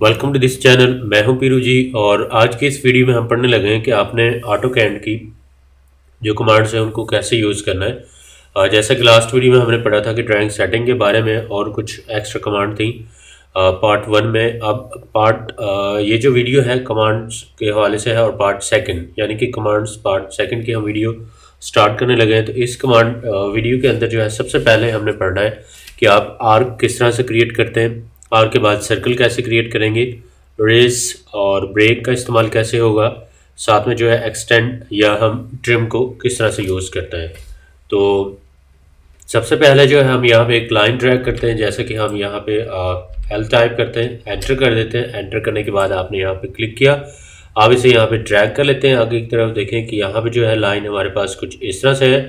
Welcome to this channel. मैं हूं पीरू जी और आज की इस वीडियो में हम पढ़ने लगे हैं कि आपने ऑटो कैड की जो कमांड्स हैं उनको कैसे यूज़ करना है। जैसा कि लास्ट वीडियो में हमने पढ़ा था कि ड्राइंग सेटिंग के बारे में और कुछ एक्स्ट्रा कमांड थी पार्ट वन में। अब पार्ट ये जो वीडियो है कमांड्स के हवाले से है और पार्ट सेकंड यानी कि कमांड्स पार्ट सेकंड की हम वीडियो स्टार्ट करने लगे हैं। तो इस कमांड वीडियो के अंदर जो है सबसे पहले हमने पढ़ना है कि आप आर्क किस तरह से क्रिएट करते हैं, आर्क के बाद सर्कल कैसे क्रिएट करेंगे, रेस और ब्रेक का इस्तेमाल कैसे होगा, साथ में जो है एक्सटेंड या हम ट्रिम को किस तरह से यूज़ करते हैं। तो सबसे पहले जो है हम यहाँ पे एक लाइन ड्रैग करते हैं, जैसे कि हम यहाँ पे एल टाइप करते हैं, एंटर कर देते हैं। एंटर करने के बाद आपने यहाँ पे क्लिक किया, आप इसे यहाँ पे ड्रैग कर लेते हैं आगे की तरफ। देखें कि यहाँ पे जो है लाइन हमारे पास कुछ इस तरह से है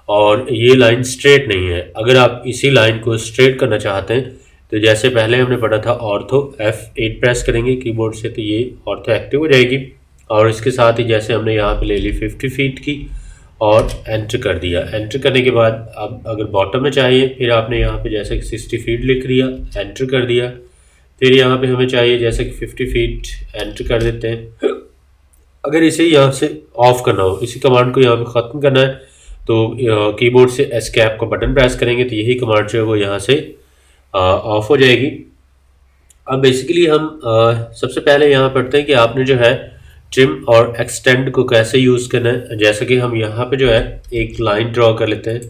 और ये लाइन स्ट्रेट नहीं है। अगर आप इसी लाइन को स्ट्रेट करना चाहते हैं तो जैसे पहले हमने पढ़ा था ऑर्थो F8 प्रेस करेंगे कीबोर्ड से तो ये ऑर्थो एक्टिव हो जाएगी। और इसके साथ ही जैसे हमने यहाँ पे ले ली 50 फीट की और एंटर कर दिया। एंटर करने के बाद अब अगर बॉटम में चाहिए फिर आपने यहाँ पे जैसे कि 60 फीट लिख लिया, एंटर कर दिया। फिर यहाँ पे हमें चाहिए जैसे कि 50 फीट, एंटर कर देते हैं। अगर इसे यहाँ से ऑफ करना हो, इसी कमांड को यहाँ पे ख़त्म करना है तो कीबोर्ड से एस्केप का बटन प्रेस करेंगे तो यही कमांड जो है वो यहाँ से ऑफ हो जाएगी। अब बेसिकली हम सबसे पहले यहाँ पढ़ते हैं कि आपने जो है ट्रिम और एक्सटेंड को कैसे यूज़ करना है। जैसे कि हम यहाँ पे जो है एक लाइन ड्रॉ कर लेते हैं,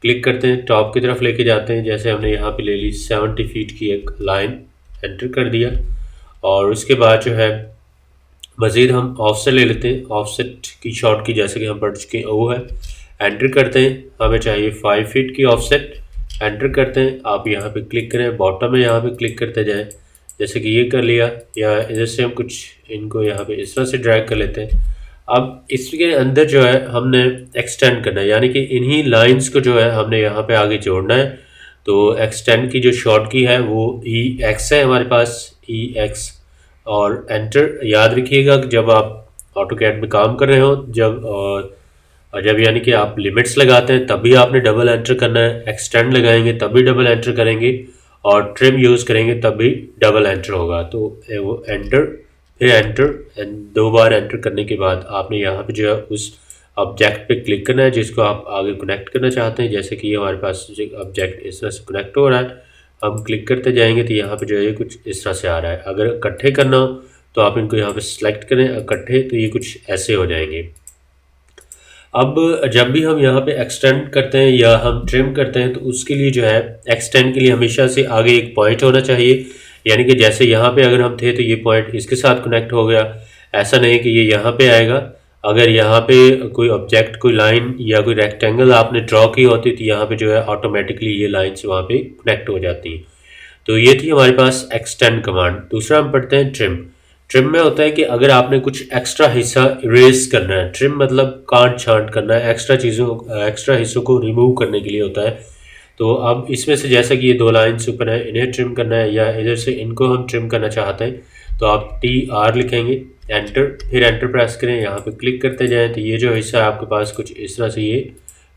क्लिक करते हैं, टॉप की तरफ लेके जाते हैं। जैसे हमने यहाँ पे ले ली 70 फीट की एक लाइन, एंटर कर दिया। और उसके बाद जो है मज़ीद हम ऑफसेट ले लेते हैं, ऑफसेट की शॉर्ट की जैसे कि हम पढ़ चुके हैं वो है। एंटर करते हैं, हमें चाहिए 5 फीट की ऑफसेट, एंटर करते हैं। आप यहाँ पे क्लिक करें, बॉटम में यहाँ पे क्लिक करते जाएं, जैसे कि ये कर लिया। या इधर से हम कुछ इनको यहाँ पे इस तरह से ड्रैग कर लेते हैं। अब इसके अंदर जो है हमने एक्सटेंड करना है, यानी कि इन्हीं लाइंस को जो है हमने यहाँ पे आगे जोड़ना है। तो एक्सटेंड की जो शॉर्ट की है वो EX है हमारे पास, EX। और एंटर याद रखिएगा कि जब आप ऑटोकैड में काम कर रहे हो, जब यानी कि आप लिमिट्स लगाते हैं तभी आपने डबल एंटर करना है, एक्सटेंड लगाएंगे तभी डबल एंटर करेंगे और ट्रिम यूज़ करेंगे तभी डबल एंटर होगा। तो वो एंटर फिर एंटर एंड 2 बार एंटर करने के बाद आपने यहाँ पे जो है उस ऑब्जेक्ट पे क्लिक करना है जिसको आप आगे कनेक्ट करना चाहते हैं। जैसे कि ये हमारे पास ऑब्जेक्ट इस तरह से कनेक्ट हो रहा है, हम क्लिक करते जाएंगे तो यहाँ पे जो है कुछ इस तरह से आ रहा है। अगर इकट्ठे करना हो तो आप इनको यहाँ पे सिलेक्ट करें इकट्ठे, तो ये कुछ ऐसे हो जाएंगे। अब जब भी हम यहाँ पे एक्सटेंड करते हैं या हम ट्रिम करते हैं तो उसके लिए जो है एक्सटेंड के लिए हमेशा से आगे एक पॉइंट होना चाहिए। यानी कि जैसे यहाँ पे अगर हम थे तो ये पॉइंट इसके साथ कनेक्ट हो गया, ऐसा नहीं कि ये यहाँ पे आएगा। अगर यहाँ पे कोई ऑब्जेक्ट, कोई लाइन या कोई रेक्टेंगल आपने ड्रॉ की होती तो यहाँ पे जो है ऑटोमेटिकली ये लाइन्स वहाँ पे कनेक्ट हो जाती हैं। तो ये थी हमारे पास एक्सटेंड कमांड। दूसरा हम पढ़ते हैं ट्रिम। ट्रिम में होता है कि अगर आपने कुछ एक्स्ट्रा हिस्सा इरेज करना है, ट्रिम मतलब काट छांट करना है, एक्स्ट्रा हिस्सों को रिमूव करने के लिए होता है। तो अब इसमें से जैसा कि ये 2 लाइन्स ऊपर है, इन्हें ट्रिम करना है या इधर से इनको हम ट्रिम करना चाहते हैं तो आप TR लिखेंगे, एंटर, फिर एंटर प्रेस करें, यहाँ पे क्लिक करते जाएं तो ये जो हिस्सा है आपके पास कुछ इस तरह से ये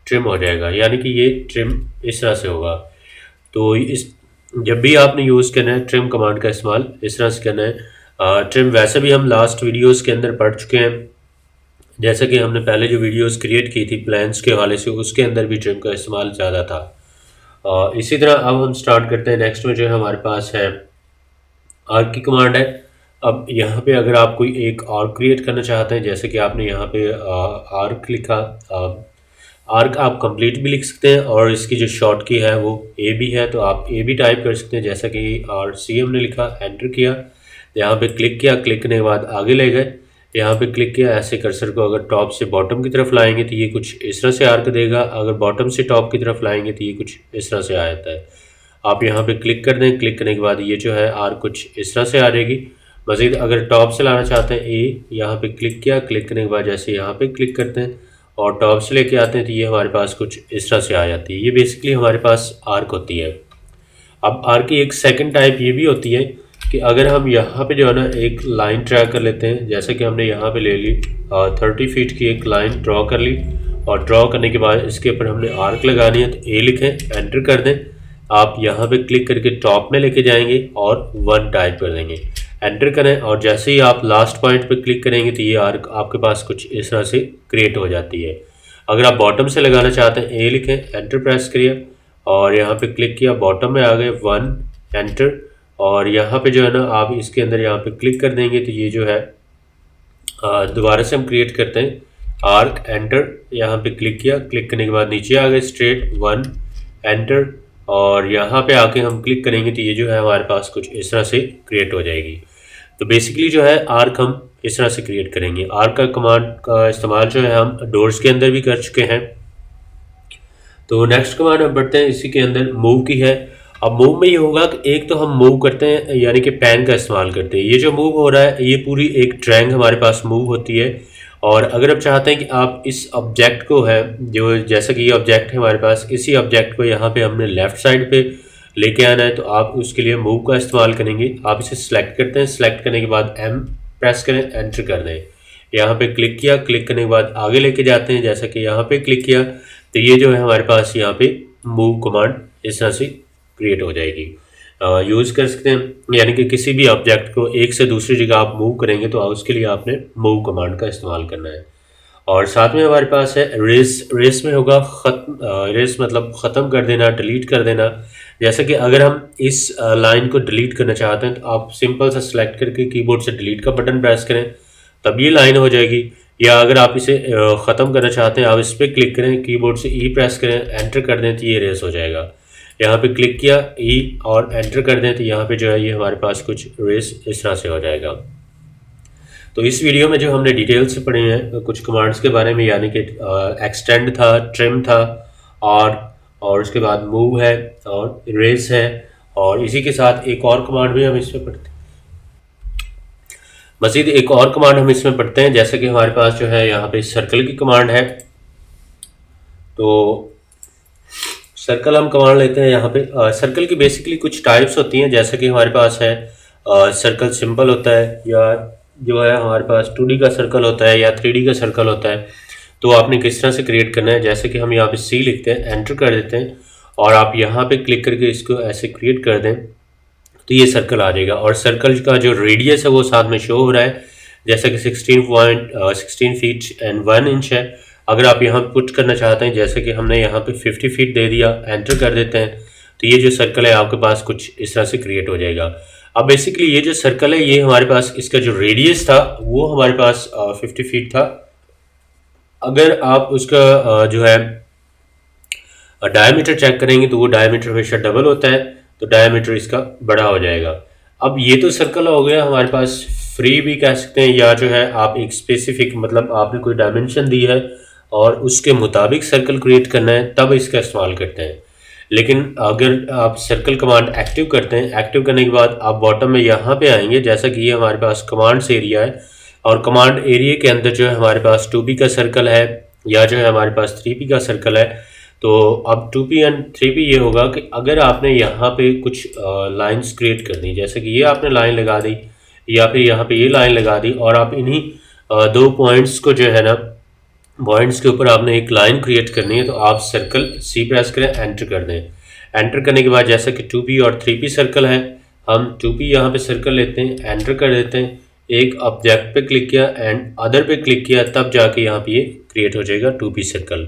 ट्रिम हो जाएगा, यानी कि ये ट्रिम इस तरह से होगा। तो इस जब भी आपने यूज़ करना है ट्रिम कमांड का इस्तेमाल इस तरह से करना है। ट्रिम वैसे भी हम लास्ट वीडियोस के अंदर पढ़ चुके हैं, जैसे कि हमने पहले जो वीडियोस क्रिएट की थी प्लान्स के हवाले से, उसके अंदर भी ट्रिम का इस्तेमाल ज़्यादा था। इसी तरह अब हम स्टार्ट करते हैं। नेक्स्ट में जो है हमारे पास है आर्क की कमांड है। अब यहाँ पे अगर आप कोई एक आर्क क्रिएट करना चाहते हैं, जैसे कि आपने यहाँ पे आर्क लिखा, आर्क आप कंप्लीट भी लिख सकते हैं और इसकी जो शॉर्ट की है वो AB है तो आप AB टाइप कर सकते हैं। जैसा कि RC हमने लिखा, एंटर किया, यहाँ पे क्लिक किया, क्लिक करने के बाद आगे ले गए, यहाँ पे क्लिक किया, ऐसे कर्सर को अगर टॉप से बॉटम की तरफ लाएंगे तो ये कुछ इस तरह से आर्क देगा, अगर बॉटम से टॉप की तरफ लाएंगे तो ये कुछ इस तरह से आ जाता है। आप यहाँ पे क्लिक कर दें, क्लिक करने के बाद ये जो है आर्क कुछ इस तरह से आ जाएगी। मज़ीद अगर टॉप से लाना चाहते हैं A, यहाँ पे क्लिक किया, क्लिक करने के बाद जैसे यहाँ पे क्लिक करते हैं और टॉप से लेके आते हैं तो ये हमारे पास कुछ इस तरह से आ जाती है। ये बेसिकली हमारे पास आर्क होती है। अब आर्क की एक सेकंड टाइप ये भी होती है कि अगर हम यहाँ पे जो है ना एक लाइन ट्रैक कर लेते हैं, जैसे कि हमने यहाँ पे ले ली 30 फीट की एक लाइन ड्रॉ कर ली और ड्रॉ करने के बाद इसके ऊपर हमने आर्क लगानी है तो A लिखें, एंटर कर दें। आप यहाँ पे क्लिक करके टॉप में लेके जाएंगे और 1 टाइप कर देंगे। एंटर करें और जैसे ही आप लास्ट पॉइंट पे क्लिक करेंगे तो ये आर्क आपके पास कुछ इस तरह से क्रिएट हो जाती है। अगर आप बॉटम से लगाना चाहते हैं ए लिखें, एंटर प्रेस करिए और यहाँ पे क्लिक किया, बॉटम में आ गए 1, एंटर। और यहाँ पे जो है ना आप इसके अंदर यहाँ पे क्लिक कर देंगे तो ये जो है दोबारा से हम क्रिएट करते हैं आर्क, एंटर। यहाँ पे क्लिक किया, क्लिक करने के बाद नीचे आ गए स्ट्रेट 1, एंटर। और यहाँ पे आके हम क्लिक करेंगे तो ये जो है हमारे पास कुछ इस तरह से क्रिएट हो जाएगी। तो बेसिकली जो है आर्क हम इस तरह से क्रिएट करेंगे। आर्क का कमांड का इस्तेमाल जो है हम डोर्स के अंदर भी कर चुके हैं। तो नेक्स्ट कमांड हम पढ़ते हैं, इसी के अंदर मूव की है। अब मूव में ये होगा कि एक तो हम मूव करते हैं यानी कि पैन का इस्तेमाल करते हैं। ये जो मूव हो रहा है ये पूरी एक ट्रायंगल हमारे पास मूव होती है। और अगर आप चाहते हैं कि आप इस ऑब्जेक्ट को है जो जैसा कि ये ऑब्जेक्ट है हमारे पास, इसी ऑब्जेक्ट को यहाँ पे हमने लेफ़्ट साइड पे लेके आना है तो आप उसके लिए मूव का इस्तेमाल करेंगे। आप इसे सिलेक्ट करते हैं, सिलेक्ट करने के बाद एम प्रेस करें, एंटर कर दें। यहाँ पे क्लिक किया, क्लिक करने के बाद आगे लेके जाते हैं, जैसा कि यहाँ पे क्लिक किया तो ये जो है हमारे पास यहाँ पे मूव कमांड इस तरह से क्रिएट हो जाएगी। यूज़ कर सकते हैं यानी कि किसी भी ऑब्जेक्ट को एक से दूसरी जगह आप मूव करेंगे तो उसके लिए आपने मूव कमांड का इस्तेमाल करना है। और साथ में हमारे पास है रेस। रेस में होगा रेस मतलब ख़त्म कर देना, डिलीट कर देना। जैसे कि अगर हम इस लाइन को डिलीट करना चाहते हैं तो आप सिंपल सा सिलेक्ट करके कीबोर्ड से डिलीट का बटन प्रेस करें, तब ये लाइन हो जाएगी। या अगर आप इसे ख़त्म करना चाहते हैं आप इस पर क्लिक करें, कीबोर्ड से ई प्रेस करें, एंटर कर दें तो ये रेस हो जाएगा। यहाँ पे क्लिक किया ई और एंटर कर दें तो यहाँ पे जो है ये हमारे पास कुछ रेस इस तरह से हो जाएगा। तो इस वीडियो में जो हमने डिटेल से पढ़े हैं कुछ कमांड्स के बारे में, यानी कि एक्सटेंड था, ट्रिम था और उसके बाद मूव है और इरेज है। और इसी के साथ एक और कमांड भी हम इसमें पढ़ते हैं, मज़ीद एक और कमांड हम इसमें पढ़ते हैं। जैसे कि हमारे पास जो है यहाँ पे सर्कल की कमांड है। तो सर्कल हम कमांड लेते हैं यहाँ पे। सर्कल की बेसिकली कुछ टाइप्स होती हैं, जैसे कि हमारे पास है सर्कल सिंपल होता है, या जो है हमारे पास 2D का सर्कल होता है या 3D का सर्कल होता है। तो आपने किस तरह से क्रिएट करना है, जैसे कि हम यहाँ पे सी लिखते हैं, एंटर कर देते हैं और आप यहाँ पे क्लिक करके इसको ऐसे क्रिएट कर दें तो ये सर्कल आ जाएगा। और सर्कल का जो रेडियस है वो साथ में शो हो रहा है, जैसा कि 16 फीट एंड 1 इंच है। अगर आप यहाँ पुट करना चाहते हैं, जैसे कि हमने यहाँ पे 50 फीट दे दिया, एंटर कर देते हैं तो ये जो सर्कल है आपके पास कुछ इस तरह से क्रिएट हो जाएगा। अब बेसिकली ये जो सर्कल है ये हमारे पास इसका जो रेडियस था वो हमारे पास 50 फीट था। अगर आप उसका जो है डायमीटर चेक करेंगे तो वो डायमीटर हमेशा डबल होता है, तो डायमीटर इसका बड़ा हो जाएगा। अब ये तो सर्कल हो गया हमारे पास, फ्री भी कह सकते हैं, या जो है आप एक स्पेसिफिक मतलब आपने कोई डायमेंशन दी है और उसके मुताबिक सर्कल क्रिएट करना है तब इसका इस्तेमाल करते हैं। लेकिन अगर आप सर्कल कमांड एक्टिव करते हैं, एक्टिव करने के बाद आप बॉटम में यहाँ पे आएंगे, जैसा कि ये हमारे पास कमांड्स एरिया है और कमांड एरिया के अंदर जो है हमारे पास 2P का सर्कल है या जो है हमारे पास 3P का सर्कल है। तो अब 2P एंड 3P ये होगा कि अगर आपने यहाँ पे कुछ लाइंस क्रिएट कर दी, जैसे कि ये आपने लाइन लगा दी या फिर यहाँ पे ये लाइन लगा दी और आप इन्हीं दो पॉइंट्स को जो है ना पॉइंट्स के ऊपर आपने एक लाइन क्रिएट करनी है, तो आप सर्कल सी प्रेस करें, एंटर कर दें। एंटर करने के बाद जैसा कि 2P और 3P सर्कल है, हम 2P यहाँ पे सर्कल लेते हैं, एंटर कर देते हैं, एक ऑब्जेक्ट पे क्लिक किया एंड अदर पे क्लिक किया, तब जाके यहाँ पे ये क्रिएट हो जाएगा 2P सर्कल।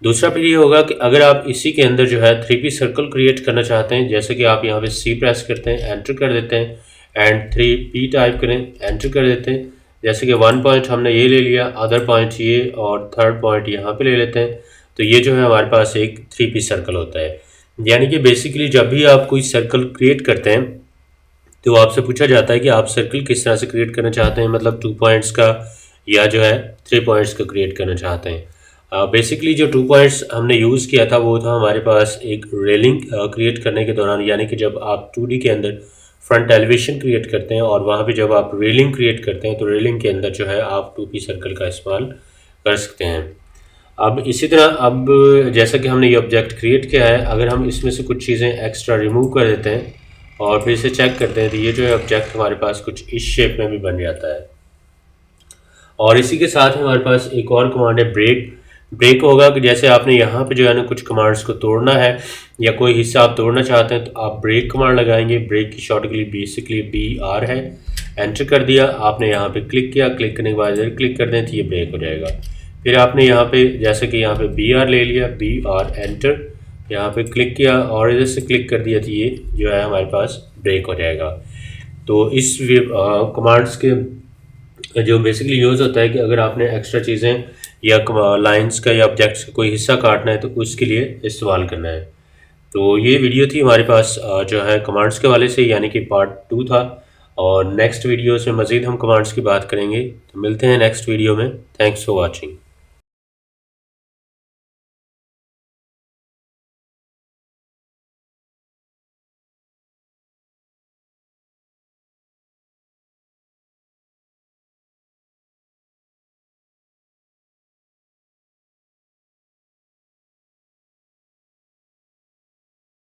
दूसरा फिर ये होगा कि अगर आप इसी के अंदर जो है 3P सर्कल क्रिएट करना चाहते हैं, जैसे कि आप यहाँ पे सी प्रेस करते हैं, एंटर कर देते हैं एंड 3P टाइप करें, एंटर कर देते हैं। जैसे कि 1 पॉइंट हमने ये ले लिया, अदर पॉइंट ये और 3rd पॉइंट यहाँ पे ले लेते हैं, तो ये जो है हमारे पास एक 3P सर्कल होता है। यानी कि बेसिकली जब भी आप कोई सर्कल क्रिएट करते हैं तो आपसे पूछा जाता है कि आप सर्कल किस तरह से क्रिएट करना चाहते हैं, मतलब 2 पॉइंट्स का या जो है 3 पॉइंट्स का क्रिएट करना चाहते हैं। बेसिकली जो 2 पॉइंट्स हमने यूज़ किया था वो था हमारे पास एक रेलिंग क्रिएट करने के दौरान, यानी कि जब आप 2D के अंदर फ्रंट एलिवेशन क्रिएट करते हैं और वहाँ पे जब आप रेलिंग क्रिएट करते हैं तो रेलिंग के अंदर जो है आप 2P सर्कल का इस्तेमाल कर सकते हैं। अब इसी तरह अब जैसा कि हमने ये ऑब्जेक्ट क्रिएट किया है, अगर हम इसमें से कुछ चीज़ें एक्स्ट्रा रिमूव कर देते हैं और फिर इसे चेक करते हैं तो ये जो है ऑब्जेक्ट हमारे पास कुछ इस शेप में भी बन जाता है। और इसी के साथ हमारे पास एक और कमांड है ब्रेक। ब्रेक होगा कि जैसे आपने यहाँ पे जो है ना कुछ कमांड्स को तोड़ना है या कोई हिस्सा आप तोड़ना चाहते हैं तो आप ब्रेक कमांड लगाएंगे। ब्रेक की शॉर्ट के लिए बेसिकली BR है। एंटर कर दिया, आपने यहाँ पे क्लिक किया, क्लिक करने के बाद इधर क्लिक कर दें तो ये ब्रेक हो जाएगा। फिर आपने यहाँ पे जैसे कि यहाँ पे BR ले लिया, BR एंटर, यहाँ पे क्लिक किया और इधर से क्लिक कर दिया तो ये जो है हमारे पास ब्रेक हो जाएगा। तो इस कमांड्स के जो बेसिकली यूज़ होता है कि अगर आपने एक्स्ट्रा चीज़ें या लाइंस का या ऑब्जेक्ट्स का कोई हिस्सा काटना है तो उसके लिए इस्तेमाल करना है। तो ये वीडियो थी हमारे पास जो है कमांड्स के वाले से, यानी कि पार्ट 2 था। और नेक्स्ट वीडियोस में मज़ीद हम कमांड्स की बात करेंगे। तो मिलते हैं नेक्स्ट वीडियो में। Thanks for watching.